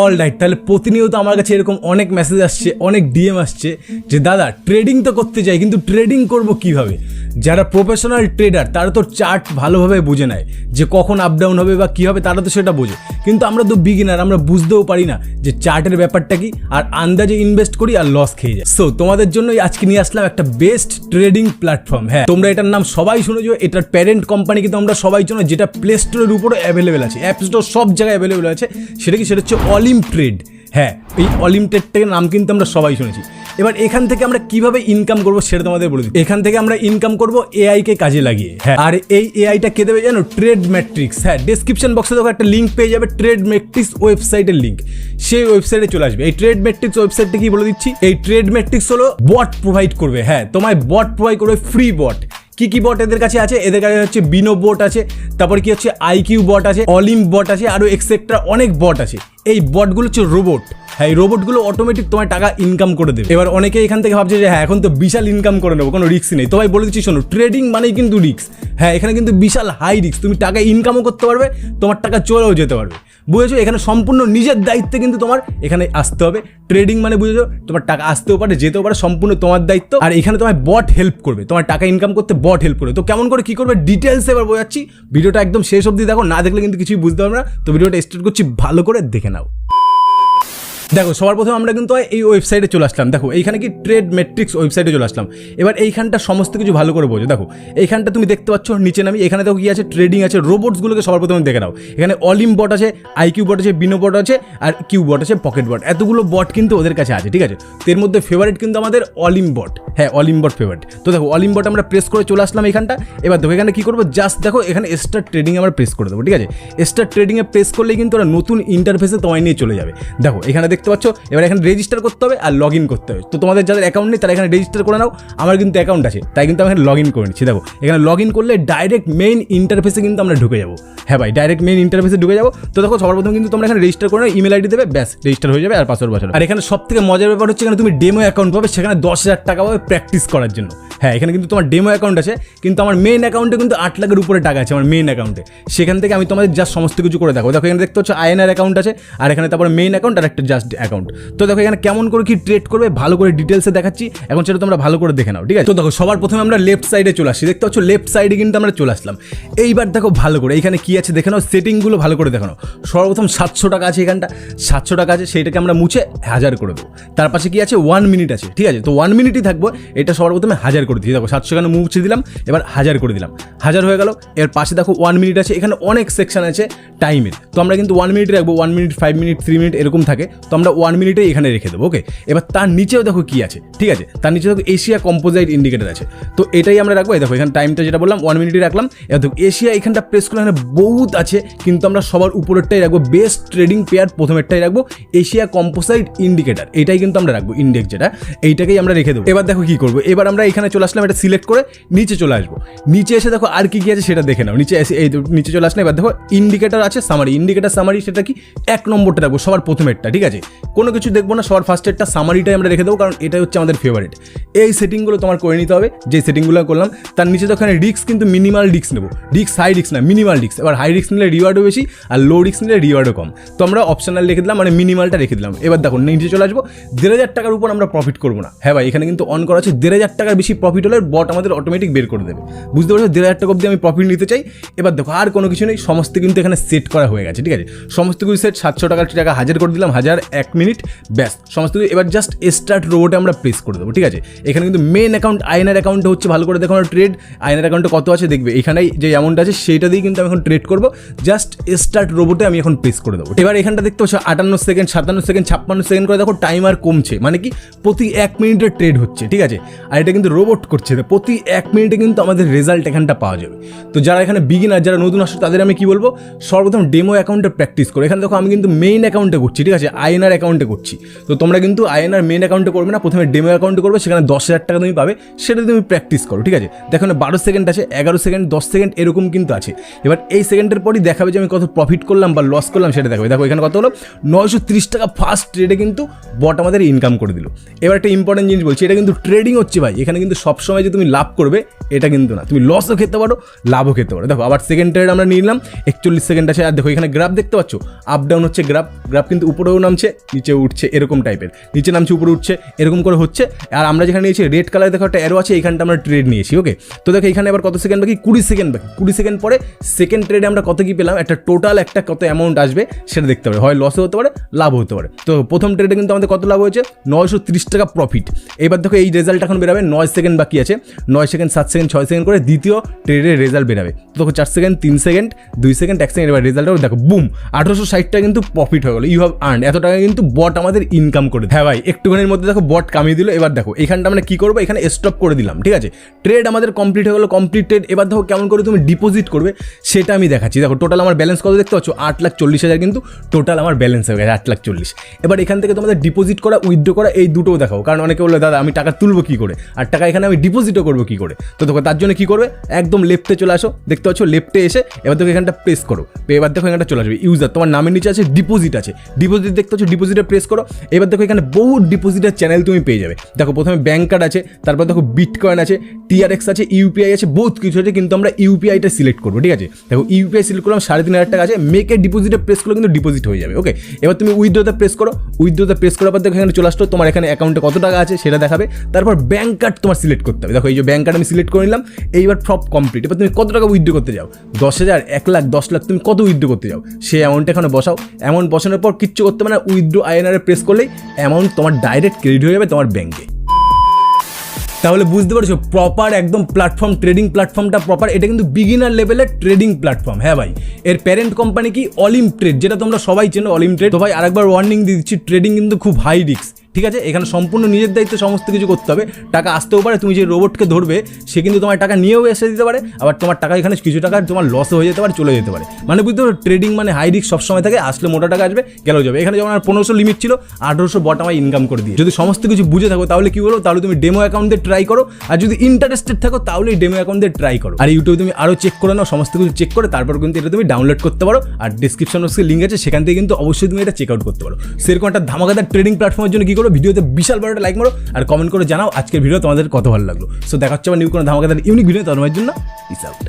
Alright, তাহলে প্রতিনিয়ত আমার কাছে এরকম অনেক মেসেজ আসছে, অনেক ডিএম আসছে যে দাদা ট্রেডিং তো করতে চাই, কিন্তু ট্রেডিং করব কিভাবে? যারা প্রফেশনাল ট্রেডার তারা তো চার্ট ভালোভাবে বুঝে নেয় যে কখন আপ ডাউন হবে বা কী হবে, তারা তো সেটা বোঝে। কিন্তু আমরা তো বিগিনার, আমরা বুঝতেও পারি না যে চার্টের ব্যাপারটা কি, আর আন্দাজে ইনভেস্ট করি আর লস খেয়ে যায়। সো তোমাদের জন্যই আজকে নিয়ে আসলাম একটা বেস্ট ট্রেডিং প্ল্যাটফর্ম। হ্যাঁ, তোমরা এটার নাম সবাই শুনেছো, এটার প্যারেন্ট কোম্পানি কিন্তু আমরা সবাই জানো, যেটা প্লে স্টোরের উপরে অ্যাভেলেবেল আছে, অ্যাপ স্টোর সব জায়গায় অ্যাভেলেবেল আছে। সেটা হচ্ছে olymp ট্রেড। হ্যাঁ, এই olymp ট্রেডটার নাম কিন্তু আমরা সবাই শুনেছি। এবার এখান থেকে আমরা কিভাবে ইনকাম করবো সেটা তোমাদের বলে দিই। এখান থেকে আমরা ইনকাম করব এআই কে কাজে লাগিয়ে। হ্যাঁ, আর এই এআইটা কে দেবে জানো? Trade matrix. হ্যাঁ, ডেসক্রিপশন বক্সে দেখো একটা লিঙ্ক পেয়ে যাবে, ট্রেড ম্যাট্রিক্স ওয়েবসাইটের লিঙ্ক। সেই ওয়েবসাইটে চলে আসবে। এই ট্রেড ম্যাট্রিক্স ওয়েবসাইটটা কি বলে দিচ্ছি, এই ট্রেড ম্যাট্রিক্স হলো বট প্রোভাইড করবে। হ্যাঁ, তোমায় বট প্রোভাইড করবে, ফ্রি বট। কি বট এদের কাছে আছে? এদের কাছে হচ্ছে বিনো বট আছে, তারপর কি হচ্ছে আইকিউ বট আছে, অলিম্প বট আছে, আরো এক্সেট্রা অনেক বট আছে। এই বটগুলো হচ্ছে রোবট। হ্যাঁ, এই রোবটগুলো অটোমেটিক তোমার টাকা ইনকাম করে দেবে। এবার অনেকে এখান থেকে ভাবছে যে হ্যাঁ এখন তো বিশাল ইনকাম করে নেবো, কোনো রিস্ক নেই। তো ভাই বলে দিচ্ছি শোনো, ট্রেডিং মানেই কিন্তু রিস্ক। হ্যাঁ, এখানে কিন্তু বিশাল হাই রিস্ক। তুমি টাকা ইনকামও করতে পারবে, তোমার টাকা চলেও যেতে পারবে। বুঝেছো? এখানে সম্পূর্ণ নিজের দায়িত্বে কিন্তু তোমার এখানে আসতে হবে। ট্রেডিং মানে বুঝেছো, তোমার টাকা আসতেও পারে যেতেও পারে, সম্পূর্ণ তোমার দায়িত্ব। আর এখানে তোমার বট হেল্প করবে, তোমার টাকা ইনকাম করতে বট হেল্প করবে। তো কেমন করে কি করবে ডিটেলসে এবার বোঝাচ্ছি, ভিডিওটা একদম শেষ অবধি দেখো, না দেখলে কিন্তু কিছুই বুঝতে পারবে না। তো ভিডিওটা স্টার্ট করছি, ভালো করে দেখে নাও। দেখো, সবার প্রথমে আমরা কিন্তু এই ওয়েবসাইটে চলে আসলাম। দেখো এইখানে কি ট্রেড ম্যাট্রিক্স ওয়েবসাইটে চলে আসলাম। এবার এইখানটা সমস্ত কিছু ভালো করে বোঝো। দেখো এইখানটা তুমি দেখতে পাচ্ছ নিচে নামি, এখানে দেখো কি আছে, ট্রেডিং আছে, রোবটসগুলোকে সবার প্রথমে দেখে নাও। এখানে অলিম্প বট আছে, আইকিউ বট আছে, বিনো বট আছে, আর কিউ বট আছে, পকেট বট। এতগুলো বট কিন্তু ওদের কাছে আছে, ঠিক আছে। তো এর মধ্যে ফেভারিট কিন্তু আমাদের অলিম্প বট। হ্যাঁ, অলিম্প বট ফেভারিট। তো দেখো অলিম্প বট আমরা প্রেস করে চলে আসলাম এখানটা। এবার দেখো এখানে কি করবো, জাস্ট দেখো এখানে স্টার্ট ট্রেডিং আমরা প্রেস করে দেবো, ঠিক আছে। স্টার্ট ট্রেডিংয়ে প্রেস করলেই কিন্তু ওরা নতুন ইন্টারফেসে তোমায় নিয়ে চলে যাবে। দেখো এখানে দেখতে পাচ্ছ, এবার এখানে রেজিস্টার করতে হবে আর লগ ইন করতে হবে। তো তোমাদের যাদের অ্যাকাউন্ট নেই তারা এখানে রেজিস্টার করে নাও। আমার কিন্তু অ্যাকাউন্ট আছে, তাই কিন্তু আমি এখানে লগ ইন করে নিচ্ছি। দেখো এখানে লগ ইন করলে ডাইরেক্ট মেইন ইন্টারফেসে কিন্তু আমরা ঢুকে যাবো। হ্যাঁ ভাই, ডাইরেক্ট মেইন ইন্টারফেসে ঢুকে যাবো। তো দেখো সবার প্রথম কিন্তু তোমরা এখানে রেজিস্টার করে নাও, ইমেল আইডি দেবে, ব্যাস রেজিস্টার হয়ে যাবে আর পাসওয়ার্ড বসানো। আর এখানে সব থেকে মজার ব্যাপার হচ্ছে এখানে তুমি ডেমো অ্যাকাউন্ট পাবে, সেখানে 10,000 টাকা পাবে প্র্যাকটিস করার জন্য। হ্যাঁ, এখানে কিন্তু তোমার ডেমো অ্যাকাউন্ট আছে, কিন্তু আমার মেইন অ্যাকাউন্টে কিন্তু 8 লাখের উপরে টাকা আছে আমার মেইন অ্যাকাউন্টে। সেখান থেকে আমি তোমাদের জাস্ট সমস্ত কিছু করে দেখো। দেখো এখানে দেখতে হচ্ছে আইএনআর অ্যাকাউন্ট আছে, আর এখানে তারপরে মেইন অ্যাকাউন্ট আর একটা জাস্ট অ্যাকাউন্ট। তো দেখো এখানে কেমন করে কি ট্রেড করবে ভালো করে ডিটেলসে দেখাচ্ছি, এখন সেটা তোমরা ভালো করে দেখে নাও, ঠিক আছে। তো দেখো সবার প্রথমে আমরা লেফট সাইডে চলে আসছি, দেখতে পাচ্ছ লেফট সাইডে কিন্তু আমরা চলে আসলাম। এইবার দেখো ভালো করে এখানে কি আছে দেখে নাও, সেটিংগুলো ভালো করে দেখে নাও। সর্বপ্রথম 700 টাকা আছে, এখানটা 700 টাকা আছে, সেইটাকে আমরা মুছে 1000 করে দেবো। তার পাশে কি আছে, 1 মিনিট আছে, ঠিক আছে। তো 1 মিনিটই থাকবো, এটা সর্বপ্রথমে 1000 করে দিই। দেখো 700 এখানে মুছে দিলাম, এবার 1000 করে দিলাম, 1000 হয়ে গেল। এর পাশে দেখো 1 মিনিট আছে, এখানে অনেক সেকশন আছে টাইমের। তো আমরা কিন্তু 1 মিনিটে রাখবো, 1 মিনিট, 5 মিনিট, 3 মিনিট এরকম থাকে। তো আমরা 1 মিনিটে এখানে রেখে দেবো, ওকে। এবার তার নিচেও দেখো কি আছে, ঠিক আছে। তার নিচে দেখো এশিয়া কম্পোজাইট ইন্ডিকেটার আছে, তো এটাই আমরা রাখবো। দেখো এখানে টাইমটা যেটা বললাম 1 মিনিটই রাখলাম। এবার দেখো এশিয়া এখানটা প্রেস করে, এখানে বহুত আছে, কিন্তু আমরা সবার উপরেরটাই রাখবো, বেস্ট ট্রেডিং পেয়ার প্রথমেরটাই রাখবো, এশিয়া কম্পোজাইট ইন্ডিকেটার। এটাই কিন্তু আমরা রাখবো, ইন্ডেক্স যেটা, এইটাকেই আমরা রেখে দেবো। এবার দেখো কি করবো, এবার আমরা এখানে চলে আসলাম, এটা সিলেক্ট করে নিচে চলে আসবো। নিচে এসে দেখো আর কি কি আছে সেটা দেখে নাও। নিচে এসে এই নিচে চলে আসলে এবার দেখো ইন্ডিকেটার আছে, সামারি, ইন্ডিকেটার সামারি, সেটা কি 1 নম্বরটা রাখবো, সবার প্রথমেরটা, ঠিক আছে। কোনো কিছু দেখবো না, সবার ফার্স্টেরটা সামারিটাই আমরা রেখে দেবো, কারণ এটাই হচ্ছে আমাদের ফেভারিট। এই সেটিংগুলো তোমার করে নিতে হবে, যে সেটিংগুলো করলাম। তার নিচে তো এখানে রিস্ক কিন্তু মিনিমাল রিস্ক নেবো, রিস্ক হাই রিস্ক না, মিনিমাল রিস্ক। এবার হাই রিস্ক নিলে রিওয়ার্ডও বেশি, আর লো রিস্ক নিলে রিওয়ার্ডও কম। তো আমরা অপশনাল রেখে দিলাম, মানে মিনিমালটা রেখে দিলাম। এবার দেখো নিচে চলে আসবো, 1500 টাকার উপর আমরা প্রফিট করবো না। হ্যাঁ ভাই, এখানে কিন্তু অন করা আছে, 1500 টাকার বেশি প্রফিট হলে বট আমাদের অটোমেটিক বের করে দেবে। বুঝতে পারছো, 1500 টাকা অবধি আমি প্রফিট নিতে চাই। এবার দেখো আর কোনো কিছু নেই, সমস্ত কিন্তু এখানে সেট করা হয়ে গেছে, ঠিক আছে। সমস্ত কিছু সেট, 700 টাকার টাকা 1000 করে দিলাম, 1000 1 মিনিট, ব্যাস সমস্ত কিছু। এবার জাস্ট স্টার্ট রোবটে আমরা প্রেস করে দেবো, ঠিক আছে। এখানে কিন্তু মেন অ্যাকাউন্ট আইএনআর অ্যাকাউন্টে হচ্ছে, ভালো করে দেখো ট্রেড আইএনআর অ্যাকাউন্টে কত আছে দেখবে, এখানেই যে অ্যামাউন্ট আছে সেইটা দিয়ে কিন্তু আমি এখন ট্রেড করবো। জাস্ট স্টার্ট রোবটে আমি এখন প্রেস করে দেবো। এবার এখানটা দেখতে পাচ্ছ 58 সেকেন্ড, 57 সেকেন্ড, 56 সেকেন্ড করে দেখো টাইমার কমছে, মানে কি প্রতি 1 মিনিটের ট্রেড হচ্ছে, ঠিক আছে। আর এটা কিন্তু রোবট করছে, প্রতি 1 মিনিটে কিন্তু আমাদের রেজাল্ট এখানটা পাওয়া যাবে। তো যারা এখানে বিগিনার, যারা নতুন আসছে, তাদের আমি কি বলবো, সর্বপ্রথম ডেমো অ্যাকাউন্টে প্র্যাকটিস করো। এখানে দেখো আমি কিন্তু মেইন অ্যাকাউন্টে করছি, ঠিক আছে। আইএনআর আইএনআর অ্যাকাউন্টে করছি। তো তোমরা কিন্তু আইএনআর মেন অ্যাকাউন্টে করবে না, প্রথমে ডেমো অ্যাকাউন্টে করবে, সেখানে 10,000 টাকা তুমি পাবে, সেটা তুমি প্র্যাকটিস করো, ঠিক আছে। দেখো না 12 সেকেন্ড আছে, 11 সেকেন্ড, 10 সেকেন্ড এরকম কিন্তু আছে। এবার এই সেকেন্ডের পরই দেখাবে যে আমি কত প্রফিট করলাম বা লস করলাম, সেটা দেখাবে। দেখো এখানে কত হলো, 930 টাকা ফার্স্ট ট্রেডে কিন্তু বট আমাদের ইনকাম করে দিল। এবার একটা ইম্পর্টেন্ট জিনিস বলছি, এটা কিন্তু ট্রেডিং হচ্ছে ভাই, এখানে কিন্তু সবসময় যে তুমি লাভ করবে এটা কিন্তু না, তুমি লসও খেতে পারো, লাভও খেতে পারো। দেখো আবার সেকেন্ড ট্রেড আমরা নিলাম, 41 সেকেন্ড আছে। আর দেখো এখানে গ্রাফ দেখতে পাচ্ছ, আপ ডাউন হচ্ছে গ্রাফ কিন্তু উপরেও নামছে নিচে উঠছে এরকম টাইপের, নিচে নামছে উপরে উঠছে এরকম করে হচ্ছে। আর আমরা যেখানে নিয়েছি রেড কালার, দেখো একটা অ্যারো আছে, এইখানটা আমরা ট্রেড নিয়েছি, ওকে। তো দেখো এখানে আবার কত সেকেন্ড বাকি, 20 সেকেন্ড বাকি। 20 সেকেন্ড পরে সেকেন্ড ট্রেডে আমরা কত কি পেলাম, একটা টোটাল একটা কত অ্যামাউন্ট আসবে সেটা দেখতে পারে, হয় লসও হতে পারে লাভ হতে পারে। তো প্রথম ট্রেডে কিন্তু আমাদের কত লাভ হয়েছে, 930 টাকা প্রফিট। এবার দেখো এই রেজাল্ট এখন বেরাবে, 9 সেকেন্ড বাকি আছে, 9 সেকেন্ড 7 সেকেন্ড 6 সেকেন্ড করে দ্বিতীয় ট্রেডের রেজাল্ট বেরাবে। তো দেখো 4 সেকেন্ড 3 সেকেন্ড 2 সেকেন্ড 1 সেকেন্ড, এবার রেজাল্টও দেখো বুম 1860 টাকা কিন্তু প্রফিট হয়ে গেলো। ইউ হ্যাভ আর্ন, এত টাকা কিন্তু বট আমাদের ইনকাম করে। হ্যাঁ ভাই, একটুখানির মধ্যে দেখো বট কামিয়ে দিল। এবার দেখো এখানটা আমরা কি করবো, এখানে স্টপ করে দিলাম, ঠিক আছে। ট্রেড আমাদের কমপ্লিট হয়ে গেলো, কমপ্লিট ট্রেড। এবার দেখো কেমন করে তুমি ডিপোজিট করবে সেটা আমি দেখাচ্ছি। দেখো টোটাল আমার ব্যালেন্স কত দেখতে পাচ্ছ, 8,40,000 কিন্তু টোটাল আমার ব্যালেন্স হয়ে গেছে 8,40,000। এবার এখান থেকে তোমাদের ডিপোজিট করা উইথড্র করা এই দুটোও দেখাও, কারণ অনেকে বললো দাদা আমি টাকা তুলবো কী করে, আর টাকা এখানে আমি ডিপোজিটও করবো কী করে। তো দেখো তার জন্য কী করবে, একদম লেফটে চলে আসো, দেখতে পাচ্ছ লেফটে এসে এবার দেখো এখানটা প্রেস করো। এবার দেখো এখানটা চলে আসবে ইউজার, তোমার নামের নিচে আছে ডিপোজিট আছে, ডিপোজিট দেখতে পাচ্ছ, ডিপোজিটে প্রেস করো। এবার দেখো এখানে বহু ডিপোজিটের চ্যানেল তুমি পেয়ে যাবে। দেখো প্রথমে ব্যাংক কার্ড আছে, তারপর দেখো বিটকয়েন আছে, টিআরএক্স আছে, ইউপিআই আছে, বহুত কিছু আছে, কিন্তু আমরা ইউপিআইটা সিলেক্ট করবো, ঠিক আছে। দেখো ইউপিআই সিলেক্ট করলাম, 3,500 টাকা আছে, মেকে ডিপোজিটে প্রেস করলে কিন্তু ডিপোজিট হয়ে যাবে, ওকে। এবার তুমি উইথড্রোতে প্রেস করো, উইথড্রোতে প্রেস করার পর দেখো এখানে চলে আসতো, তোমার এখানে অ্যাকাউন্টে কত টাকা আছে সেটা দেখাবে। তারপর ব্যাংক কার্ড তোমার সিলেক্ট করতে হবে। দেখো এই যে ব্যাংক কার্ড আমি সিলেক্ট করে নিলাম, এইবার সব কমপ্লিট। এবার তুমি কত টাকা উইথড্রো করতে যাও, 10,000, 1 লাখ, 10 লাখ, তুমি কত উইথড্রো করতে যাও সেই অ্যামাউন্টটা এখানে বসাও। অ্যামাউন্ট বসানোর পর কিচ্ছু করতে হবে না, উইথড্রো আইএনআরে প্রেস করলেই অ্যামাউন্ট তোমার ডাইরেক্ট ক্রেডিট হয়ে যাবে তোমার ব্যাংকে। তাহলে বুঝতে পারছো প্রপার একদম প্ল্যাটফর্ম, ট্রেডিং প্ল্যাটফর্মটা প্রপার, এটা কিন্তু বিগিনার লেভেলের ট্রেডিং প্ল্যাটফর্ম। হ্যাঁ ভাই, এর প্যারেন্ট কোম্পানি কি olymp ট্রেড, যেটা তোমরা সবাই চেনো olymp ট্রেড। তো ভাই আরেকবার ওয়ার্নিং দিয়ে দিচ্ছি, ট্রেডিং কিন্তু খুব হাই রিস্ক, ঠিক আছে। এখানে সম্পূর্ণ নিজের দায়িত্বে সমস্ত কিছু করতে হবে। টাকা আসতেও পারে, তুমি যে রোবটকে ধরবে সে কিন্তু তোমার টাকা নিয়েও এসে দিতে পারে, আবার তোমার টাকা এখানে কিছু টাকা তোমার লসও হয়ে যেতে পারে, চলে যেতে পারে। মানে বুঝতে পারো ট্রেডিং মানে হাই রিস্ক সবসময় থাকে, আসলে মোটা টাকা আসবে গেলেও যাবে। এখানে যেমন 1500 লিমিট ছিল, 1800 বট আমায় ইনকাম করে দিয়ে। যদি সমস্ত কিছু বুঝে থাকো তাহলে কি বলো, তাহলে তুমি ডেমো অ্যাকাউন্ট দিয়ে ট্রাই করো, আর যদি ইন্টারেস্টেড থাকো তাহলে ডেমো অ্যাকাউন্ট দিয়ে ট্রাই করো। আর ইউটিউবে তুমি আরও চেক করে নাও, সমস্ত কিছু চেক করে তারপর কিন্তু এটা তুমি ডাউনলোড করতে পারো। আর ডিসক্রিপশন বক্সে লিঙ্ক আছে, সেখান থেকে কিন্তু অবশ্যই তুমি এটা চেক আউট করতে পারো। সেরকম একটা ধামাকাদার ট্রেডিং প্ল্যাটফর্মের জন্য কি করো, ভিডিওতে বিশাল বড় একটা লাইক মারো আর কমেন্ট করে জানাও আজকের ভিডিও তোমাদের কত ভালো লাগলো। সো দেখা হচ্ছে আবার নিউ কোনো ধামাকাদার ইউনিক ভিডিও, তোমাদের জন্য পিস আউট।